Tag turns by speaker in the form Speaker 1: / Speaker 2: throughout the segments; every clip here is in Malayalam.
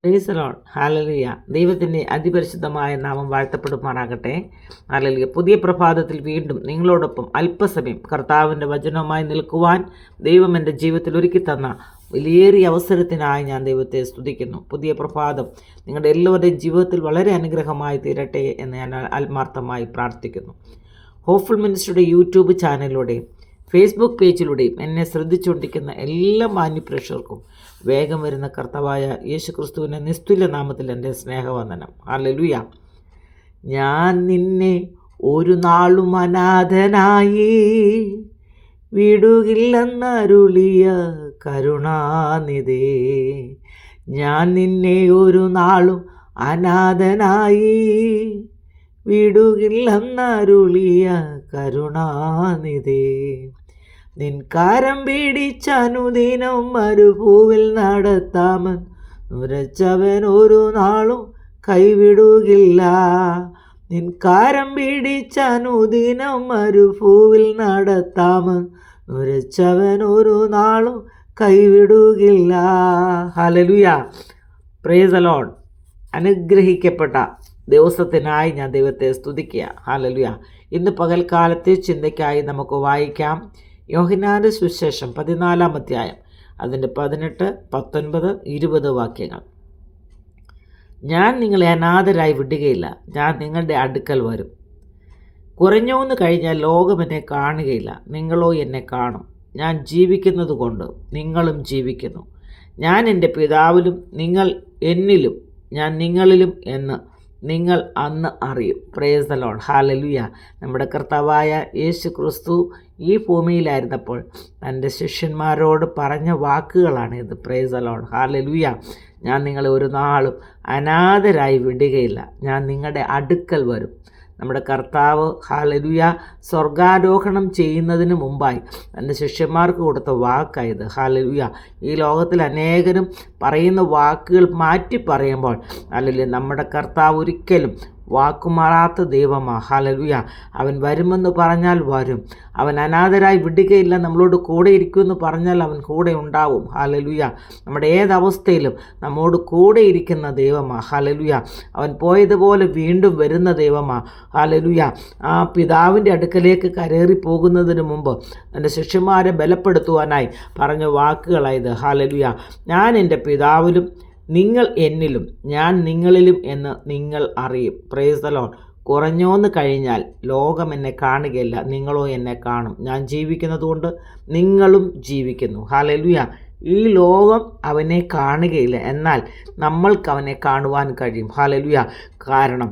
Speaker 1: Price the Lord. ഹല്ലേലൂയ. ദൈവത്തിൻ്റെ അതിപരിശുദ്ധമായ നാമം വാഴ്ത്തപ്പെടുമാറാകട്ടെ. ഹല്ലേലൂയ. പുതിയ പ്രഭാതത്തിൽ വീണ്ടും നിങ്ങളോടൊപ്പം അല്പസമയം കർത്താവിൻ്റെ വചനവുമായി നിൽക്കുവാൻ ദൈവം എൻ്റെ ജീവിതത്തിൽ ഒരുക്കി തന്ന വിലയേറിയ അവസരത്തിനായി ഞാൻ ദൈവത്തെ സ്തുതിക്കുന്നു. പുതിയ പ്രഭാതം നിങ്ങളുടെ എല്ലാവരുടെയും ജീവിതത്തിൽ വളരെ അനുഗ്രഹമായി തീരട്ടെ എന്ന് ഞാൻ ആത്മാർത്ഥമായി പ്രാർത്ഥിക്കുന്നു. ഹോപ്പ്ഫുൾ മിനിസ്ട്രിയുടെ യൂട്യൂബ് ചാനലിലൂടെയും ഫേസ്ബുക്ക് പേജിലൂടെയും എന്നെ ശ്രദ്ധിച്ചുകൊണ്ടിരിക്കുന്ന എല്ലാ മാന്യപ്രേക്ഷകർക്കും വേഗം വരുന്ന കർത്താവായ യേശു ക്രിസ്തുവിൻ്റെ നിസ്തുല്യ നാമത്തിൽ എൻ്റെ സ്നേഹവന്ദനം. ഹല്ലേലൂയ. ഞാൻ നിന്നെ ഒരു നാളും അനാഥനായി വിടുകില്ലെന്നരുളിയ കരുണാനിധേ. ഞാൻ നിന്നെ ഒരു നാളും അനാഥനായി വിടുകില്ലെന്നരുളിയ കരുണാനിധേ. നിൻകാരം പിടിച്ചനുദിനം മരുഭൂവിൽ നടത്താമൻ നുരച്ചവൻ ഒരു നാളും കൈവിടുകില്ല. നിൻകാരം പിടിച്ചനുദിനം മരുഭൂവിൽ നടത്താമൻ നുരച്ചവൻ ഒരു നാളും കൈവിടുകില്ല. ഹല്ലേലൂയ. Price the Lord. അനുഗ്രഹിക്കപ്പെട്ട ദിവസത്തിനായി ഞാൻ ദൈവത്തെ സ്തുതിക്കുക. ഹല്ലേലൂയ. ഇന്ന് പകൽക്കാലത്തെ ചിന്തയ്ക്കായി നമുക്ക് വായിക്കാം യോഹന്നാന്റെ സുവിശേഷം 14-ാം അധ്യായം അതിൻ്റെ 18, 19, 20 വാക്യങ്ങൾ. ഞാൻ നിങ്ങളെ അനാഥരായി വിടുകയില്ല, ഞാൻ നിങ്ങളുടെ അടുക്കൽ വരും. കുറഞ്ഞോന്ന് കഴിഞ്ഞാൽ ലോകം എന്നെ കാണുകയില്ല, നിങ്ങളോ എന്നെ കാണും. ഞാൻ ജീവിക്കുന്നത് കൊണ്ട് നിങ്ങളും ജീവിക്കുന്നു. ഞാൻ എൻ്റെ പിതാവിലും നിങ്ങൾ എന്നിലും ഞാൻ നിങ്ങളിലും എന്ന് നിങ്ങൾ അന്ന് അറിയും. Praise the Lord. ഹല്ലേലൂയ. നമ്മുടെ കർത്താവായ യേശു ക്രിസ്തു ഈ ഭൂമിയിലായിരുന്നപ്പോൾ തൻ്റെ ശിഷ്യന്മാരോട് പറഞ്ഞ വാക്കുകളാണിത്. Praise the Lord. ഹല്ലേലൂയ. ഞാൻ നിങ്ങളെ ഒരു നാളും അനാഥരായി വിടുകയില്ല, ഞാൻ നിങ്ങളുടെ അടുക്കൽ വരും. നമ്മുടെ കർത്താവ് ഹല്ലേലൂയ സ്വർഗാരോഹണം ചെയ്യുന്നതിന് മുമ്പായി തൻ്റെ ശിഷ്യന്മാർക്ക് കൊടുത്ത വാക്കായത്. ഹല്ലേലൂയ. ഈ ലോകത്തിൽ അനേകരും പറയുന്ന വാക്കുകൾ മാറ്റി പറയുമ്പോൾ ഹല്ലേലൂയ നമ്മുടെ കർത്താവ് ഒരിക്കലും വാക്കുമാറാത്ത ദൈവമാണ്. ഹല്ലേലൂയ. അവൻ വരുമെന്ന് പറഞ്ഞാൽ വരും. അവൻ അനാഥരായി വിടുകയില്ല, നമ്മളോട് കൂടെ ഇരിക്കുമെന്ന് പറഞ്ഞാൽ അവൻ കൂടെ ഉണ്ടാവും. ഹല്ലേലൂയ. നമ്മുടെ ഏതവസ്ഥയിലും നമ്മോട് കൂടെ ഇരിക്കുന്ന ദൈവമാണ്. ഹല്ലേലൂയ. അവൻ പോയതുപോലെ വീണ്ടും വരുന്ന ദൈവമാണ്. ഹല്ലേലൂയ. ആ പിതാവിൻ്റെ അടുക്കലേക്ക് കരേറി പോകുന്നതിന് മുമ്പ് തൻ്റെ ശിഷ്യന്മാരെ ബലപ്പെടുത്തുവാനായി പറഞ്ഞ വാക്കുകളായത്. ഹല്ലേലൂയ. ഞാൻ എൻ്റെ പിതാവിലും നിങ്ങൾ എന്നിലും ഞാൻ നിങ്ങളിലും എന്ന് നിങ്ങൾ അറിയും. Praise the Lord. കുറഞ്ഞോന്ന് കഴിഞ്ഞാൽ ലോകം എന്നെ കാണുകയില്ല, നിങ്ങളോ എന്നെ കാണും. ഞാൻ ജീവിക്കുന്നത് കൊണ്ട് നിങ്ങളും ജീവിക്കുന്നു. ഹല്ലേലൂയ. ഈ ലോകം അവനെ കാണുകയില്ല, എന്നാൽ നമ്മൾക്ക് അവനെ കാണുവാൻ കഴിയും. ഹല്ലേലൂയ. കാരണം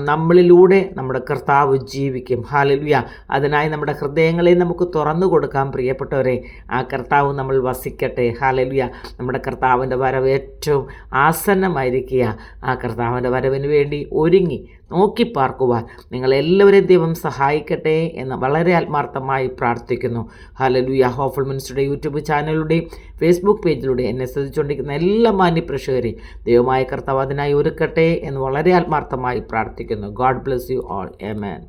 Speaker 1: നമ്മളിലൂടെ നമ്മുടെ കർത്താവ് ജീവിക്കും. ഹല്ലേലൂയ. അതിനായി നമ്മുടെ ഹൃദയങ്ങളെ നമുക്ക് തുറന്നു കൊടുക്കാം. പ്രിയപ്പെട്ടവരെ, ആ കർത്താവ് നമ്മൾ വസിക്കട്ടെ. ഹല്ലേലൂയ. നമ്മുടെ കർത്താവിൻ്റെ വരവ് ഏറ്റവും ആസന്നമായിരിക്കുക. ആ കർത്താവിൻ്റെ വരവിന് വേണ്ടി ഒരുങ്ങി നോക്കി പാർക്കുവാൻ നിങ്ങളെല്ലാവരെയും ദൈവം സഹായിക്കട്ടെ എന്ന് വളരെ ആത്മാർത്ഥമായി പ്രാർത്ഥിക്കുന്നു. ഹല്ലേലൂയ. ഹോപ്പ്ഫുൾ മിനിസ്ട്രിയുടെ യൂട്യൂബ് ചാനലിലൂടെയും ഫേസ്ബുക്ക് പേജിലൂടെ എന്നെ ശ്രദ്ധിച്ചുകൊണ്ടിരിക്കുന്ന എല്ലാ മാന്യപ്രേക്ഷകരെയും ദൈവമായ കർത്താവ് അതിനായി ഒരുക്കട്ടെ എന്ന് വളരെ ആത്മാർത്ഥമായി പ്രാർത്ഥിക്കുന്നു. God bless you all. Amen.